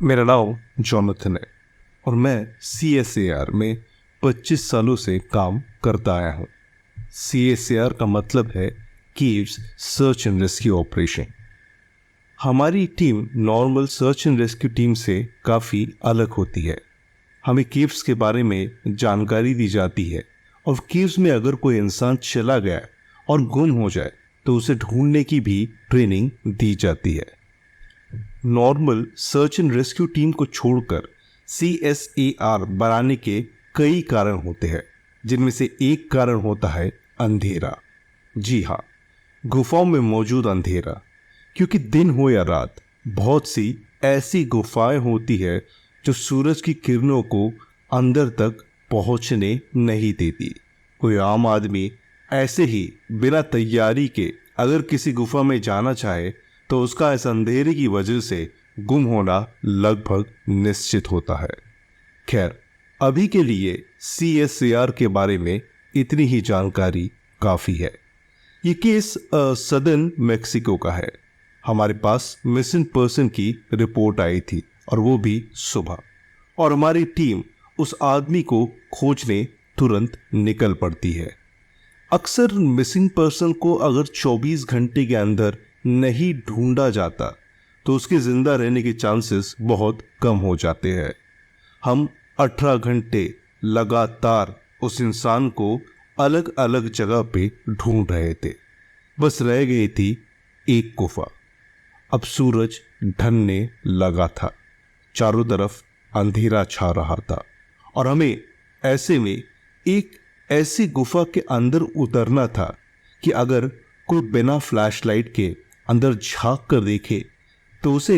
मेरा नाम जॉनथन है और मैं CSAR में 25 सालों से काम करता आया हूँ। CSAR का मतलब है caves search and rescue operation. हमारी team normal search and rescue team से काफ़ी अलग होती है। हमें केव्स के बारे में जानकारी दी जाती है और केव्स में अगर कोई इंसान चला गया और गुम हो जाए तो उसे ढूंढने की भी ट्रेनिंग दी जाती है। Normal search and rescue team को छोड़कर CSAR बनाने के कई कारण होते हैं, जिनमें से एक कारण होता है अंधेरा। जी हाँ, गुफाओं में मौजूद अंधेरा। क्योंकि दिन हो या रात, बहुत सी ऐसी गुफाएं होती है जो सूरज की किरणों को अंदर तक पहुंचने नहीं देती। कोई आम आदमी ऐसे ही बिना तैयारी के अगर किसी गुफा में जाना चाहे तो उसका इस अंधेरे की वजह से गुम होना लगभग निश्चित होता है। खैर, अभी के लिए CSAR के बारे में इतनी ही जानकारी काफ़ी है। ये केस सदर्न मैक्सिको का है। हमारे पास मिसिंग पर्सन की रिपोर्ट आई थी और वो भी सुबह, और हमारी टीम उस आदमी को खोजने तुरंत निकल पड़ती है। अक्सर मिसिंग पर्सन को अगर 24 घंटे के अंदर नहीं ढूंढा जाता तो उसके जिंदा रहने के चांसेस बहुत कम हो जाते हैं। हम 18 घंटे लगातार उस इंसान को अलग अलग जगह पे ढूंढ रहे थे। बस रह गई थी एक गुफा। अब सूरज ढलने लगा था, चारों तरफ अंधेरा छा रहा था और हमें ऐसे में एक ऐसी गुफा के अंदर उतरना था कि अगर कोई बिना फ्लैशलाइट के अंदर झांक कर देखे तो उसे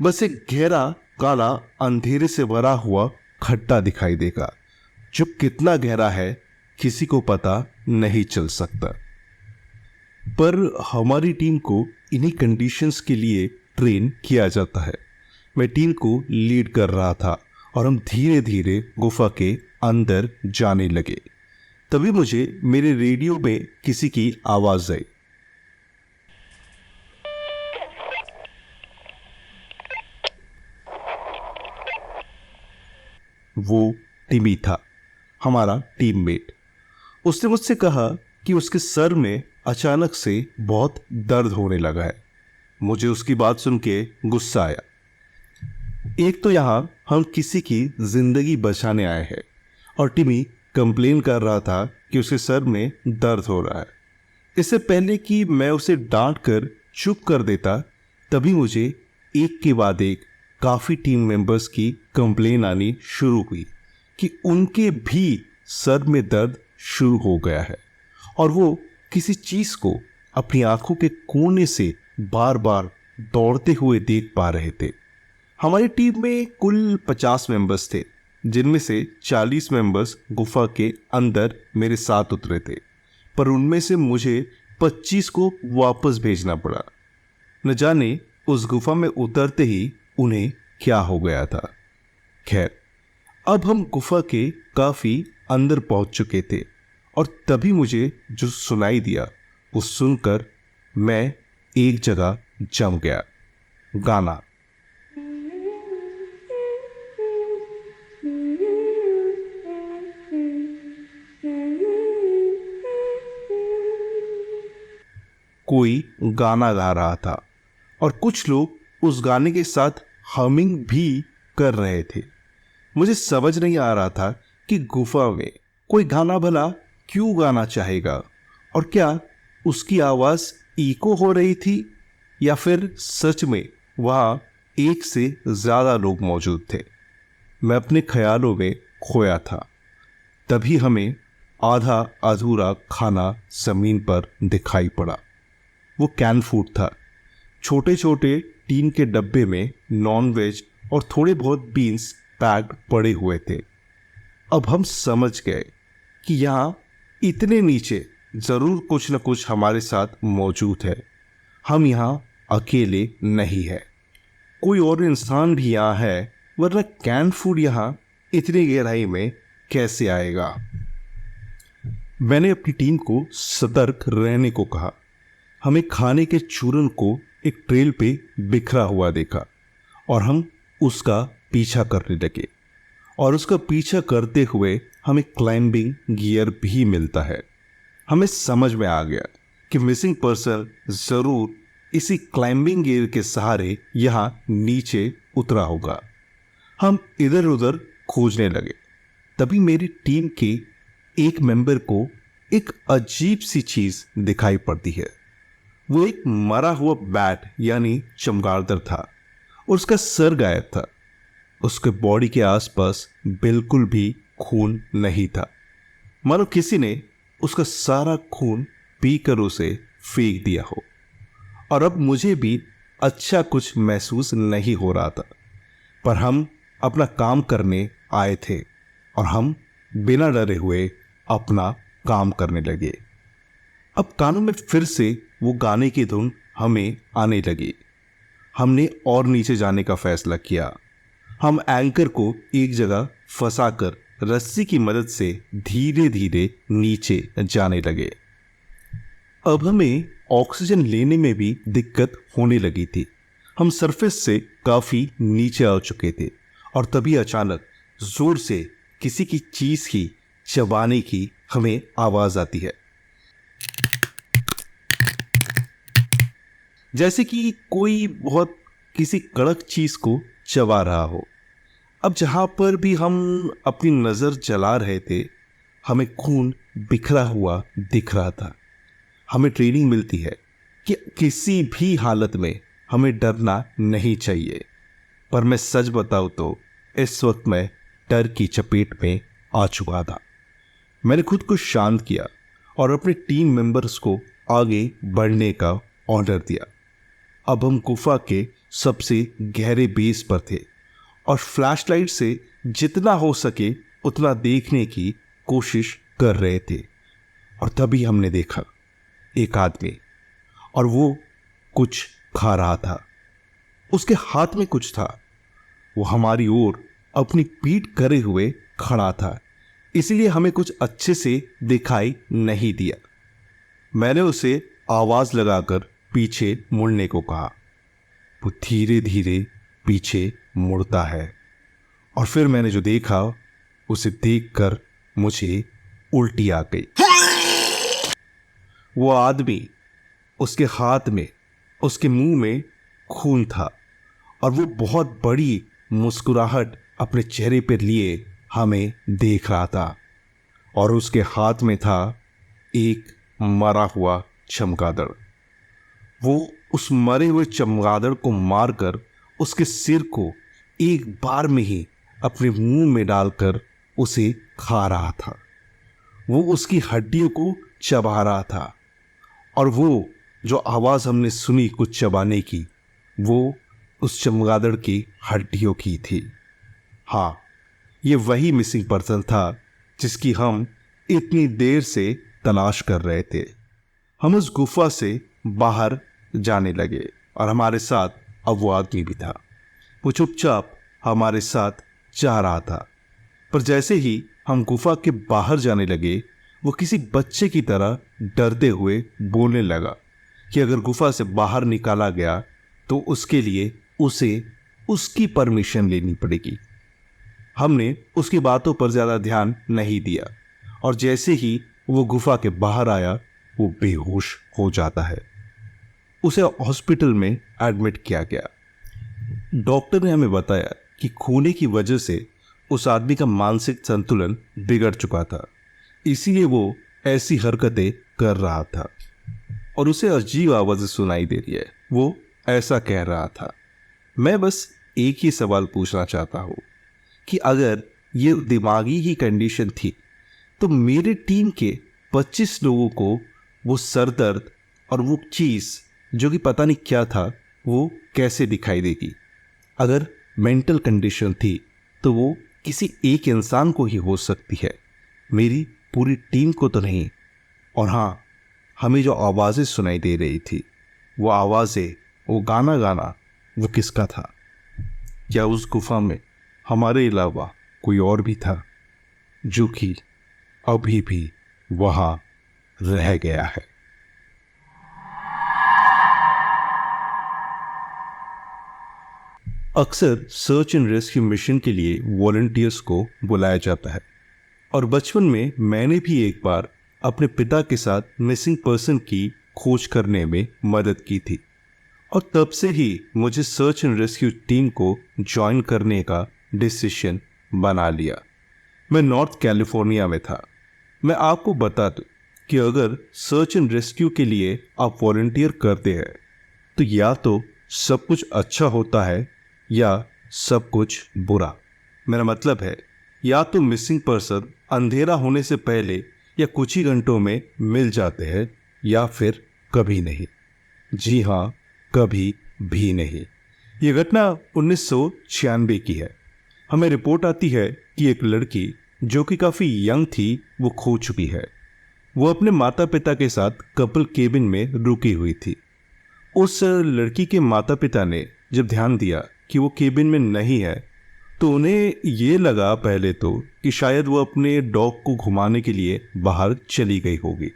बस एक गहरा काला अंधेरे से भरा हुआ खड्डा दिखाई देगा, जो कितना गहरा है किसी को पता नहीं चल सकता। पर हमारी टीम को इन्हीं कंडीशंस के लिए ट्रेन किया जाता है। मैं टीम को लीड कर रहा था और हम धीरे धीरे गुफा के अंदर जाने लगे। तभी मुझे मेरे रेडियो में किसी की आवाज आई। वो टिमी था, हमारा टीममेट। उसने मुझसे कहा कि उसके सर में अचानक से बहुत दर्द होने लगा है। मुझे उसकी बात सुन के गुस्सा आया। एक तो यहाँ हम किसी की जिंदगी बचाने आए हैं और टिमी कंप्लेन कर रहा था कि उसके सर में दर्द हो रहा है। इससे पहले कि मैं उसे डांट कर चुप कर देता, तभी मुझे एक के बाद एक काफ़ी टीम मेंबर्स की कंप्लेन आनी शुरू हुई कि उनके भी सर में दर्द शुरू हो गया है और वो किसी चीज़ को अपनी आंखों के कोने से बार बार दौड़ते हुए देख पा रहे थे। हमारी टीम में कुल 50 मेंबर्स थे, जिनमें से 40 मेंबर्स गुफा के अंदर मेरे साथ उतरे थे, पर उनमें से मुझे 25 को वापस भेजना पड़ा। न जाने उस गुफा में उतरते ही उन्हें क्या हो गया था। खैर, अब हम गुफा के काफ़ी अंदर पहुंच चुके थे और तभी मुझे जो सुनाई दिया वो सुनकर मैं एक जगह जम गया। गाना। कोई गाना गा रहा था और कुछ लोग उस गाने के साथ हमिंग भी कर रहे थे। मुझे समझ नहीं आ रहा था कि गुफा में कोई गाना भला क्यों गाना चाहेगा, और क्या उसकी आवाज़ इको हो रही थी या फिर सच में वहाँ एक से ज़्यादा लोग मौजूद थे। मैं अपने ख्यालों में खोया था। तभी हमें आधा अधूरा खाना ज़मीन पर दिखाई पड़ा। वो कैन फूड था। छोटे छोटे टीन के डब्बे में नॉन वेज और थोड़े बहुत बीन्स पैक्ड पड़े हुए थे। अब हम समझ गए कि यहाँ इतने नीचे ज़रूर कुछ न कुछ हमारे साथ मौजूद है। हम यहाँ अकेले नहीं हैं, कोई और इंसान भी यहाँ है, वरना कैन फूड यहाँ इतनी गहराई में कैसे आएगा। मैंने अपनी टीम को सतर्क रहने को कहा। हमें खाने के चूरन को एक ट्रेल पे बिखरा हुआ देखा और हम उसका पीछा करने लगे और उसका पीछा करते हुए हमें क्लाइंबिंग गियर भी मिलता है। हमें समझ में आ गया कि मिसिंग पर्सन जरूर इसी क्लाइंबिंग गियर के सहारे यहां नीचे उतरा होगा। हम इधर उधर खोजने लगे। तभी मेरी टीम के एक मेंबर को एक अजीब सी चीज दिखाई पड़ती है। वो एक मरा हुआ बैट यानी चमगादड़ था और उसका सर गायब था। उसके बॉडी के आसपास बिल्कुल भी खून नहीं था, मानो किसी ने उसका सारा खून पीकर उसे फेंक दिया हो। और अब मुझे भी अच्छा कुछ महसूस नहीं हो रहा था, पर हम अपना काम करने आए थे और हम बिना डरे हुए अपना काम करने लगे। अब कानों में फिर से वो गाने की धुन हमें आने लगी। हमने और नीचे जाने का फैसला किया। हम एंकर को एक जगह फंसाकर रस्सी की मदद से धीरे धीरे नीचे जाने लगे। अब हमें ऑक्सीजन लेने में भी दिक्कत होने लगी थी। हम सरफेस से काफी नीचे आ चुके थे और तभी अचानक जोर से किसी की चीज की चबाने की हमें आवाज आती है, जैसे कि कोई बहुत किसी कड़क चीज को चबा रहा हो। अब जहां पर भी हम अपनी नजर चला रहे थे, हमें खून बिखरा हुआ दिख रहा था। हमें ट्रेनिंग मिलती है कि किसी भी हालत में हमें डरना नहीं चाहिए, पर मैं सच बताऊं तो इस वक्त मैं डर की चपेट में आ चुका था। मैंने खुद को शांत किया और अपने टीम मेंबर्स को आगे बढ़ने का ऑर्डर दिया। अब हम गुफा के सबसे गहरे बेस पर थे और फ्लैशलाइट से जितना हो सके उतना देखने की कोशिश कर रहे थे। और तभी हमने देखा एक आदमी, और वो कुछ खा रहा था। उसके हाथ में कुछ था। वो हमारी ओर अपनी पीठ करे हुए खड़ा था, इसलिए हमें कुछ अच्छे से दिखाई नहीं दिया। मैंने उसे आवाज लगाकर पीछे मुड़ने को कहा। वो धीरे धीरे पीछे मुड़ता है और फिर मैंने जो देखा उसे देखकर मुझे उल्टी आ गई। वो आदमी, उसके हाथ में, उसके मुंह में खून था और वो बहुत बड़ी मुस्कुराहट अपने चेहरे पर लिए हमें देख रहा था। और उसके हाथ में था एक मरा हुआ चमगादड़। वो उस मरे हुए चमगादड़ को मारकर उसके सिर को एक बार में ही अपने मुंह में डालकर उसे खा रहा था। वो उसकी हड्डियों को चबा रहा था और वो जो आवाज हमने सुनी कुछ चबाने की, वो उस चमगादड़ की हड्डियों की थी। हाँ, ये वही मिसिंग पर्सन था जिसकी हम इतनी देर से तलाश कर रहे थे। हम उस गुफा से बाहर जाने लगे और हमारे साथ अब वो आदमी भी था। वो चुपचाप हमारे साथ जा रहा था, पर जैसे ही हम गुफा के बाहर जाने लगे, वो किसी बच्चे की तरह डरते हुए बोलने लगा कि अगर गुफा से बाहर निकाला गया तो उसके लिए उसे उसकी परमिशन लेनी पड़ेगी। हमने उसकी बातों पर ज्यादा ध्यान नहीं दिया और जैसे ही वो गुफा के बाहर आया, वो बेहोश हो जाता है। उसे हॉस्पिटल में एडमिट किया गया। डॉक्टर ने हमें बताया कि खूने की वजह से उस आदमी का मानसिक संतुलन बिगड़ चुका था, इसीलिए वो ऐसी हरकतें कर रहा था और उसे अजीब आवाजें सुनाई दे रही है। वो ऐसा कह रहा था। मैं बस एक ही सवाल पूछना चाहता हूँ कि अगर ये दिमागी ही कंडीशन थी तो मेरे टीम के 25 लोगों को वो सर दर्द और वो चीज़ जो कि पता नहीं क्या था, वो कैसे दिखाई देगी। अगर मेंटल कंडीशन थी तो वो किसी एक इंसान को ही हो सकती है, मेरी पूरी टीम को तो नहीं। और हाँ, हमें जो आवाज़ें सुनाई दे रही थी, वो आवाज़ें, वो गाना गाना, वो किसका था? क्या उस गुफा में हमारे अलावा कोई और भी था जो कि अभी भी वहाँ रह गया है? अक्सर सर्च एंड रेस्क्यू मिशन के लिए वॉलंटियर्स को बुलाया जाता है और बचपन में मैंने भी एक बार अपने पिता के साथ मिसिंग पर्सन की खोज करने में मदद की थी और तब से ही मुझे सर्च एंड रेस्क्यू टीम को ज्वाइन करने का डिसीजन बना लिया। मैं नॉर्थ कैलिफोर्निया में था। मैं आपको बता दूं कि अगर सर्च एंड रेस्क्यू के लिए आप वॉलंटियर करते हैं तो या तो सब कुछ अच्छा होता है या सब कुछ बुरा। मेरा मतलब है या तो मिसिंग पर्सन अंधेरा होने से पहले या कुछ ही घंटों में मिल जाते हैं या फिर कभी नहीं। जी हाँ, कभी भी नहीं। ये घटना 1996 की है। हमें रिपोर्ट आती है कि एक लड़की जो कि काफ़ी यंग थी वो खो चुकी है। वो अपने माता पिता के साथ कपल केबिन में रुकी हुई थी। उस लड़की के माता पिता ने जब ध्यान दिया कि वो केबिन में नहीं है तो उन्हें ये लगा पहले तो कि शायद वो अपने डॉग को घुमाने के लिए बाहर चली गई होगी।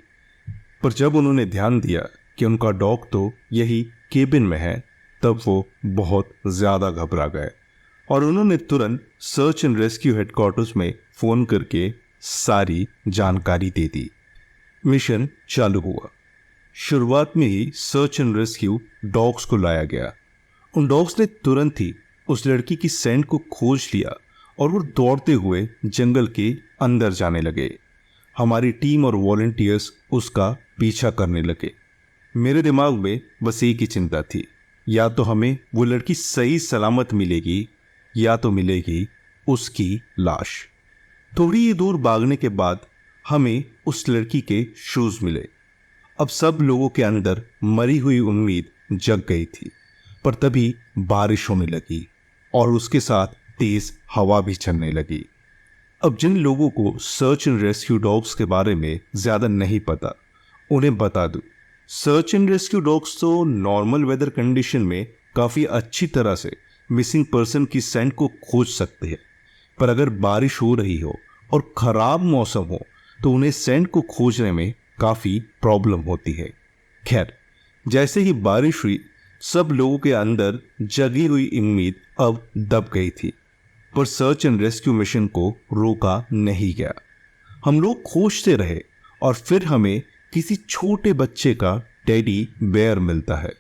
पर जब उन्होंने ध्यान दिया कि उनका डॉग तो यही केबिन में है तब वो बहुत ज़्यादा घबरा गए और उन्होंने तुरंत सर्च एंड रेस्क्यू हेडक्वार्टर्स में फ़ोन करके सारी जानकारी दे दी। मिशन चालू हुआ। शुरुआत में ही सर्च एंड रेस्क्यू डॉग्स को लाया गया। उन डॉग्स ने तुरंत ही उस लड़की की सेंट को खोज लिया और वो दौड़ते हुए जंगल के अंदर जाने लगे। हमारी टीम और वॉलंटियर्स उसका पीछा करने लगे। मेरे दिमाग में बस एक ही चिंता थी, या तो हमें वो लड़की सही सलामत मिलेगी या तो मिलेगी उसकी लाश। थोड़ी ही दूर भागने के बाद हमें उस लड़की के शूज़ मिले। अब सब लोगों के अंदर मरी हुई उम्मीद जग गई थी। पर तभी बारिश होने लगी और उसके साथ तेज हवा भी चलने लगी। अब जिन लोगों को सर्च एंड रेस्क्यू डॉग्स के बारे में ज़्यादा नहीं पता उन्हें बता दूं, सर्च एंड रेस्क्यू डॉग्स तो नॉर्मल वेदर कंडीशन में काफ़ी अच्छी तरह से मिसिंग पर्सन की सेंट को खोज सकते हैं। पर अगर बारिश हो रही हो और ख़राब मौसम हो तो उन्हें सेंट को खोजने में काफ़ी प्रॉब्लम होती है। खैर, जैसे ही बारिश हुई सब लोगों के अंदर जगी हुई उम्मीद अब दब गई थी। पर सर्च एंड रेस्क्यू मिशन को रोका नहीं गया। हम लोग खोजते रहे और फिर हमें किसी छोटे बच्चे का टेडी बेयर मिलता है।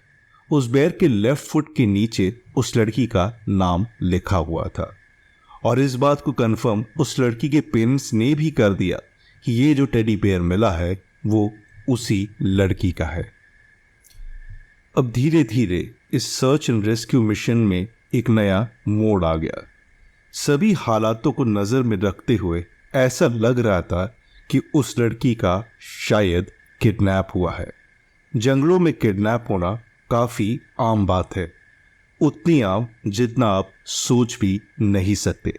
उस बेयर के लेफ्ट फुट के नीचे उस लड़की का नाम लिखा हुआ था और इस बात को कंफर्म उस लड़की के पेरेंट्स ने भी कर दिया कि ये जो टेडी बेयर मिला है वो उसी लड़की का है। अब धीरे धीरे इस सर्च एंड रेस्क्यू मिशन में एक नया मोड़ आ गया। सभी हालातों को नज़र में रखते हुए ऐसा लग रहा था कि उस लड़की का शायद किडनैप हुआ है। जंगलों में किडनैप होना काफ़ी आम बात है, उतनी आम जितना आप सोच भी नहीं सकते।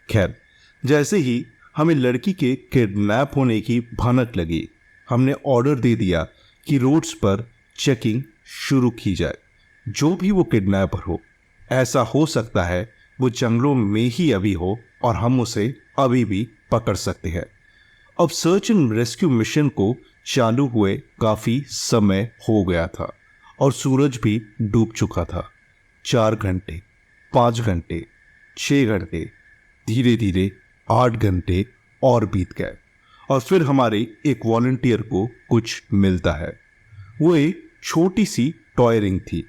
खैर, जैसे ही हमें लड़की के किडनैप होने की भनक लगी, हमने ऑर्डर दे दिया कि रोड्स पर चेकिंग शुरू की जाए। जो भी वो किडनैपर हो, ऐसा हो सकता है वो जंगलों में ही अभी हो और हम उसे अभी भी पकड़ सकते हैं। अब सर्च एंड रेस्क्यू मिशन को चालू हुए काफ़ी समय हो गया था और सूरज भी डूब चुका था। 4 घंटे, 5 घंटे, 6 घंटे, धीरे धीरे 8 घंटे और बीत गए और फिर हमारे एक वॉलंटियर को कुछ मिलता है। वो एक छोटी सी टॉय रिंग थी।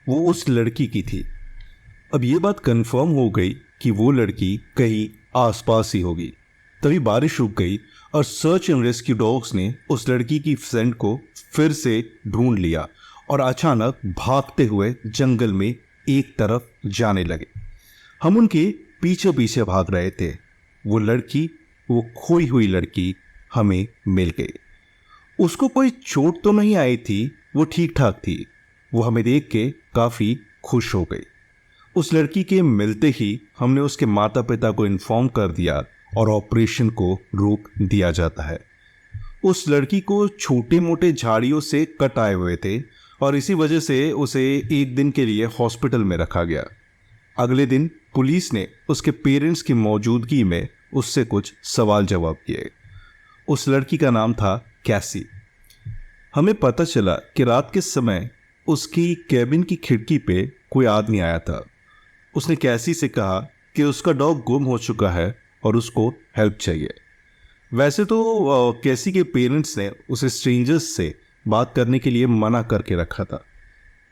वो उस लड़की की थी। अब ये बात कंफर्म हो गई कि वो लड़की कहीं आसपास ही होगी। तभी बारिश रुक गई और सर्च एंड रेस्क्यू डॉग्स ने उस लड़की की सेंट को फिर से ढूंढ लिया और अचानक भागते हुए जंगल में एक तरफ जाने लगे। हम उनके पीछे पीछे भाग रहे थे। वो खोई हुई लड़की हमें मिल गई। उसको कोई चोट तो नहीं आई थी, वो ठीक ठाक थी। वो हमें देख के काफ़ी खुश हो गई। उस लड़की के मिलते ही हमने उसके माता पिता को इन्फॉर्म कर दिया और ऑपरेशन को रोक दिया जाता है। उस लड़की को छोटे मोटे झाड़ियों से कट आए हुए थे और इसी वजह से उसे एक दिन के लिए हॉस्पिटल में रखा गया। अगले दिन पुलिस ने उसके पेरेंट्स की मौजूदगी में उससे कुछ सवाल जवाब किए। उस लड़की का नाम था कैसी। हमें पता चला कि रात के समय उसकी कैबिन की खिड़की पे कोई आदमी आया था उसने कैसी से कहा कि उसका डॉग गुम हो चुका है और उसको हेल्प चाहिए। वैसे तो कैसी के पेरेंट्स ने उसे स्ट्रेंजर्स से बात करने के लिए मना करके रखा था,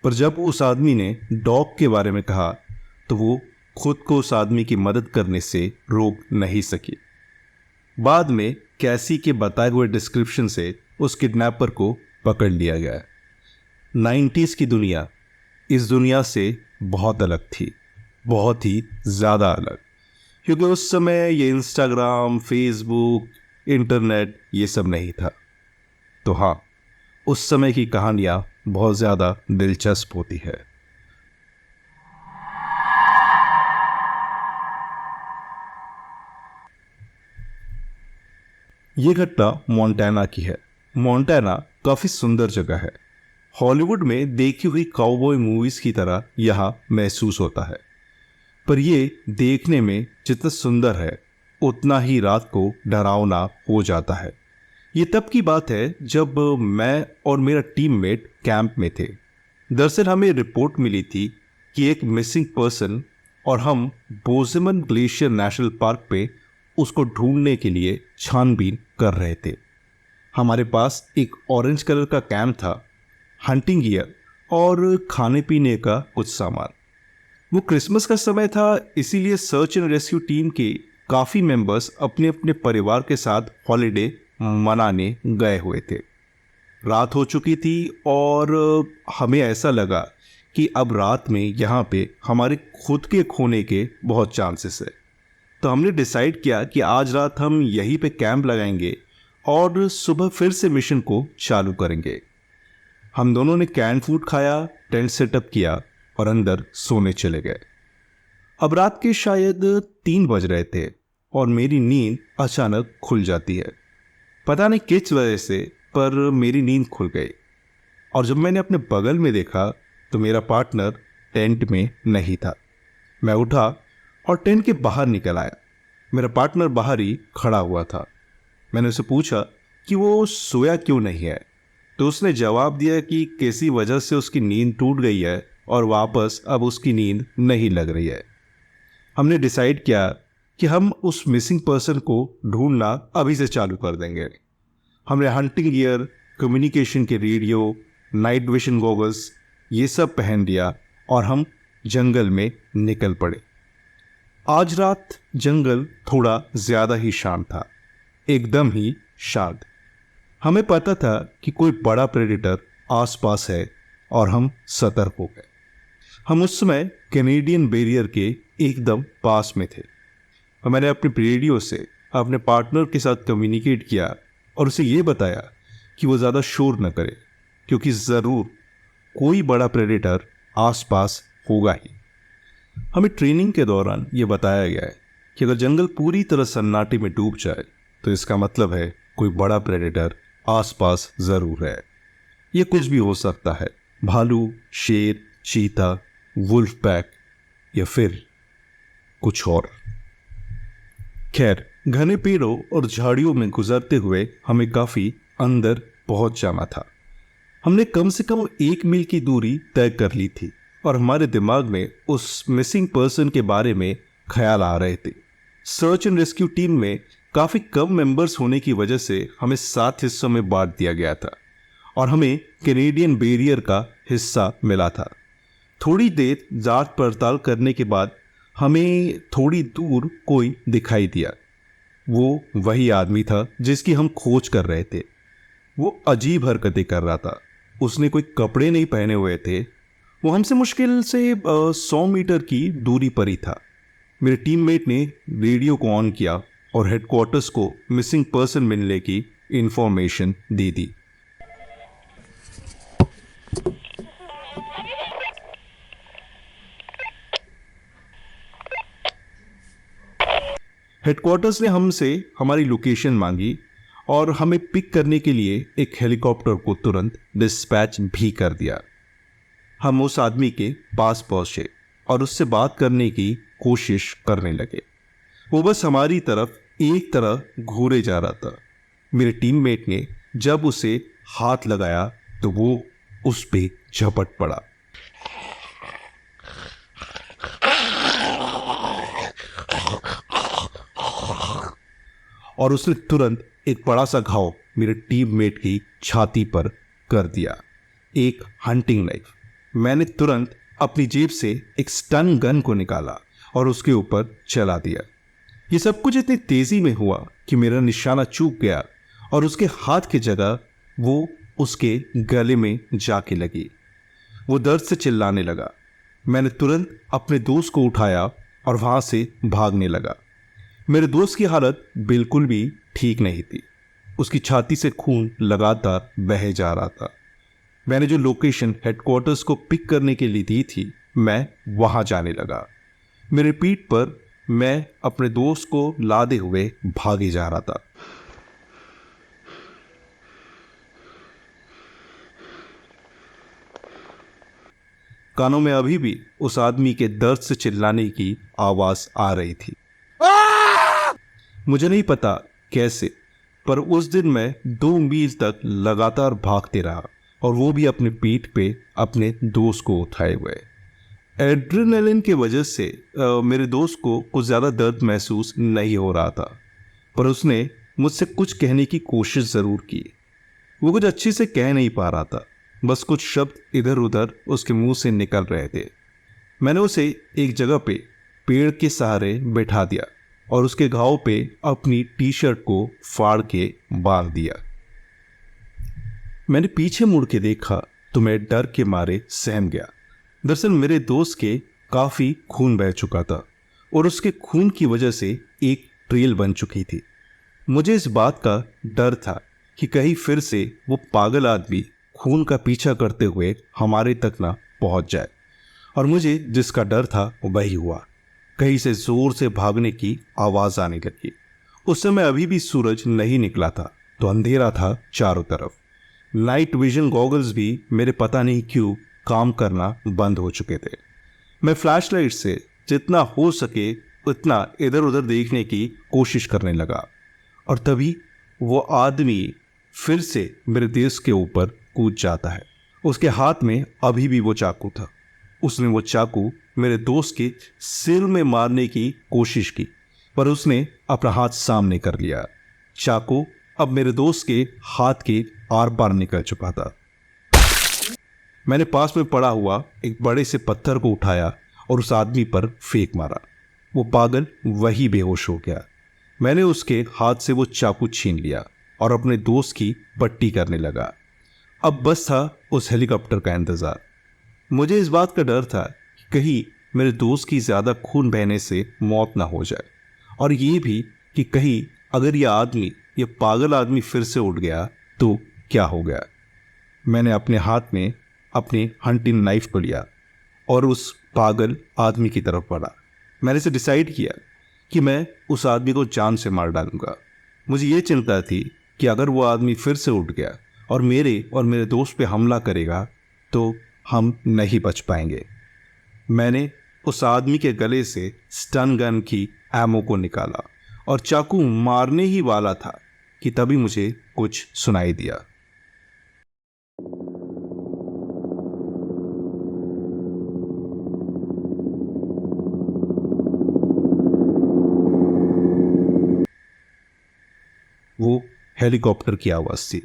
पर जब उस आदमी ने डॉग के बारे में कहा तो वो खुद को उस आदमी की मदद करने से रोक नहीं सकी। बाद में कैसी के बताए हुए डिस्क्रिप्शन से उस किडनैपर को पकड़ लिया गया। 90s की दुनिया इस दुनिया से बहुत अलग थी, बहुत ही ज़्यादा अलग, क्योंकि उस समय ये इंस्टाग्राम, फेसबुक, इंटरनेट ये सब नहीं था। तो हाँ, उस समय की कहानियाँ बहुत ज़्यादा दिलचस्प होती है। ये घटना मोंटाना की है। मोंटाना काफ़ी सुंदर जगह है। हॉलीवुड में देखी हुई काउबॉय मूवीज़ की तरह यहाँ महसूस होता है, पर ये देखने में जितना सुंदर है उतना ही रात को डरावना हो जाता है। ये तब की बात है जब मैं और मेरा टीममेट कैंप में थे। दरअसल हमें रिपोर्ट मिली थी कि एक मिसिंग पर्सन, और हम बोजेमन ग्लेशियर नेशनल पार्क पे उसको ढूंढने के लिए छानबीन कर रहे थे। हमारे पास एक ऑरेंज कलर का कैन था, हंटिंग गियर और खाने पीने का कुछ सामान। वो क्रिसमस का समय था, इसीलिए सर्च एंड रेस्क्यू टीम के काफ़ी मेंबर्स अपने अपने परिवार के साथ हॉलिडे मनाने गए हुए थे। रात हो चुकी थी और हमें ऐसा लगा कि अब रात में यहाँ पे हमारे खुद के खोने के बहुत चांसेस है। तो हमने डिसाइड किया कि आज रात हम यहीं पे कैंप लगाएंगे और सुबह फिर से मिशन को चालू करेंगे। हम दोनों ने कैन फूड खाया, टेंट सेटअप किया और अंदर सोने चले गए। अब रात के शायद 3 बज रहे थे और मेरी नींद अचानक खुल जाती है। पता नहीं किस वजह से, पर मेरी नींद खुल गई। और जब मैंने अपने बगल में देखा तो मेरा पार्टनर टेंट में नहीं था। मैं उठा और टेंट के बाहर निकल आया। मेरा पार्टनर बाहर ही खड़ा हुआ था। मैंने उसे पूछा कि वो सोया क्यों नहीं है, तो उसने जवाब दिया कि किसी वजह से उसकी नींद टूट गई है और वापस अब उसकी नींद नहीं लग रही है। हमने डिसाइड किया कि हम उस मिसिंग पर्सन को ढूंढना अभी से चालू कर देंगे। हमने हंटिंग गियर, कम्युनिकेशन के रेडियो, नाइट विजन गॉगल्स ये सब पहन लिया और हम जंगल में निकल पड़े। आज रात जंगल थोड़ा ज़्यादा ही शांत था, एकदम ही शांत। हमें पता था कि कोई बड़ा प्रेडेटर आसपास है और हम सतर्क हो गए। हम उस समय कैनेडियन बैरियर के एकदम पास में थे और मैंने अपने रेडियो से अपने पार्टनर के साथ कम्युनिकेट किया और उसे ये बताया कि वो ज़्यादा शोर न करे, क्योंकि ज़रूर कोई बड़ा प्रेडेटर आसपास होगा ही। हमें ट्रेनिंग के दौरान ये बताया गया है कि अगर जंगल पूरी तरह सन्नाटे में डूब जाए तो इसका मतलब है कोई बड़ा प्रेडेटर आसपास ज़रूर है। ये कुछ भी हो सकता है, भालू, शेर, चीता, वुल्फ पैक या फिर कुछ और। खैर, घने पेड़ों और झाड़ियों में गुजरते हुए हमें काफ़ी अंदर पहुंच जाना था। हमने कम से कम 1 मील की दूरी तय कर ली थी और हमारे दिमाग में उस मिसिंग पर्सन के बारे में ख्याल आ रहे थे। सर्च एंड रेस्क्यू टीम में काफ़ी कम मेंबर्स होने की वजह से हमें 7 हिस्सों में बांट दिया गया था और हमें कैनेडियन बैरियर का हिस्सा मिला था। थोड़ी देर जांच पड़ताल करने के बाद हमें थोड़ी दूर कोई दिखाई दिया। वो वही आदमी था जिसकी हम खोज कर रहे थे। वो अजीब हरकतें कर रहा था। उसने कोई कपड़े नहीं पहने हुए थे। वो हमसे मुश्किल से 100 मीटर की दूरी पर ही था। मेरे टीममेट ने रेडियो को ऑन किया और हेडक्वार्टर्स को मिसिंग पर्सन मिलने की इंफॉर्मेशन दे दी। हेडक्वार्टर्स ने हमसे हमारी लोकेशन मांगी और हमें पिक करने के लिए एक हेलीकॉप्टर को तुरंत डिस्पैच भी कर दिया। हम उस आदमी के पास पहुंचे और उससे बात करने की कोशिश करने लगे। वो बस हमारी तरफ एक तरह घूरे जा रहा था। मेरे टीममेट ने जब उसे हाथ लगाया तो वो उस पे झपट पड़ा। और उसने तुरंत एक बड़ा सा घाव मेरे टीममेट की छाती पर कर दिया। एक हंटिंग नाइफ। मैंने तुरंत अपनी जेब से एक स्टन गन को निकाला और उसके ऊपर चला दिया। ये सब कुछ इतनी तेजी में हुआ कि मेरा निशाना चूक गया और उसके हाथ की जगह वो उसके गले में जाके लगी। वो दर्द से चिल्लाने लगा। मैंने तुरंत अपने दोस्त को उठाया और वहां से भागने लगा। मेरे दोस्त की हालत बिल्कुल भी ठीक नहीं थी। उसकी छाती से खून लगातार बह जा रहा था। मैंने जो लोकेशन हेडक्वार्टर्स को पिक करने के लिए दी थी, मैं वहां जाने लगा। मेरे पीठ पर मैं अपने दोस्त को लादे हुए भागे जा रहा था। कानों में अभी भी उस आदमी के दर्द से चिल्लाने की आवाज आ रही थी। मुझे नहीं पता कैसे, पर उस दिन मैं 2 मील तक लगातार भागते रहा और वो भी अपने पीठ पे अपने दोस्त को उठाए हुए। एड्रेनलिन की वजह से मेरे दोस्त को कुछ ज़्यादा दर्द महसूस नहीं हो रहा था, पर उसने मुझसे कुछ कहने की कोशिश ज़रूर की। वो कुछ अच्छे से कह नहीं पा रहा था, बस कुछ शब्द इधर उधर उसके मुंह से निकल रहे थे। मैंने उसे एक जगह पे पेड़ के सहारे बैठा दिया और उसके घाव पे अपनी टी शर्ट को फाड़ के बांध दिया। मैंने पीछे मुड़ के देखा तो मैं डर के मारे सहम गया। दरअसल मेरे दोस्त के काफी खून बह चुका था और उसके खून की वजह से एक ट्रेल बन चुकी थी। मुझे इस बात का डर था कि कहीं फिर से वो पागल आदमी खून का पीछा करते हुए हमारे तक ना पहुंच जाए, और मुझे जिसका डर था वही हुआ। कहीं से जोर से भागने की आवाज आने लगी। उस समय अभी भी सूरज नहीं निकला था, तो अंधेरा था चारों तरफ। नाइट विजन गॉगल्स भी मेरे पता नहीं क्यों काम करना बंद हो चुके थे। मैं फ्लैशलाइट से जितना हो सके उतना इधर उधर देखने की कोशिश करने लगा, और तभी वो आदमी फिर से मेरे देश के ऊपर कूद जाता है। उसके हाथ में अभी भी वो चाकू था। उसने वो चाकू मेरे दोस्त के सिर में मारने की कोशिश की, पर उसने अपना हाथ सामने कर लिया। चाकू अब मेरे दोस्त के हाथ के आर पार निकल चुका था। मैंने पास में पड़ा हुआ एक बड़े से पत्थर को उठाया और उस आदमी पर फेंक मारा। वो पागल वही बेहोश हो गया। मैंने उसके हाथ से वो चाकू छीन लिया और अपने दोस्त की पट्टी करने लगा। अब बस था उस हेलीकॉप्टर का इंतजार। मुझे इस बात का डर था कि कहीं मेरे दोस्त की ज्यादा खून बहने से मौत ना हो जाए, और ये भी कि कहीं अगर ये पागल आदमी फिर से उठ गया तो क्या हो गया। मैंने अपने हाथ में अपनी हंटिंग नाइफ को लिया और उस पागल आदमी की तरफ बढ़ा। मैंने इसे डिसाइड किया कि मैं उस आदमी को जान से मार डालूंगा। मुझे ये चिंता थी कि अगर वो आदमी फिर से उठ गया और मेरे दोस्त पे हमला करेगा तो हम नहीं बच पाएंगे। मैंने उस आदमी के गले से स्टन गन की एमो को निकाला और चाकू मारने ही वाला था कि तभी मुझे कुछ सुनाई दिया। वो हेलीकॉप्टर की आवाज थी।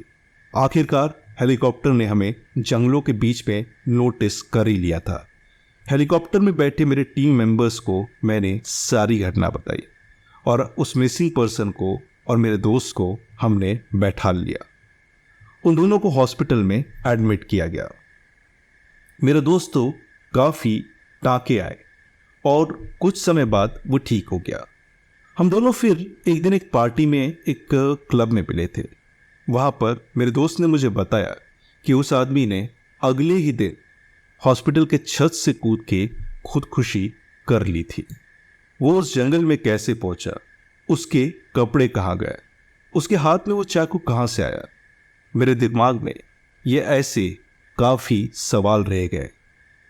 आखिरकार हेलीकॉप्टर ने हमें जंगलों के बीच में नोटिस कर ही लिया था। हेलीकॉप्टर में बैठे मेरे टीम मेंबर्स को मैंने सारी घटना बताई और उस मिसिंग पर्सन को और मेरे दोस्त को हमने बैठा लिया। उन दोनों को हॉस्पिटल में एडमिट किया गया। मेरे दोस्त तो काफ़ी टाँके आए और कुछ समय बाद वो ठीक हो गया। हम दोनों फिर एक दिन एक पार्टी में एक क्लब में मिले थे। वहाँ पर मेरे दोस्त ने मुझे बताया कि उस आदमी ने अगले ही दिन हॉस्पिटल के छत से कूद के खुदकुशी कर ली थी। वो उस जंगल में कैसे पहुंचा, उसके कपड़े कहाँ गए, उसके हाथ में वो चाकू कहाँ से आया। मेरे दिमाग में ये ऐसे काफ़ी सवाल रह गए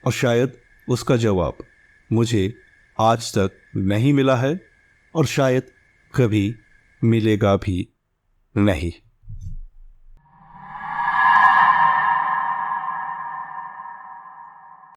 और शायद उसका जवाब मुझे आज तक नहीं मिला है और शायद कभी मिलेगा भी नहीं।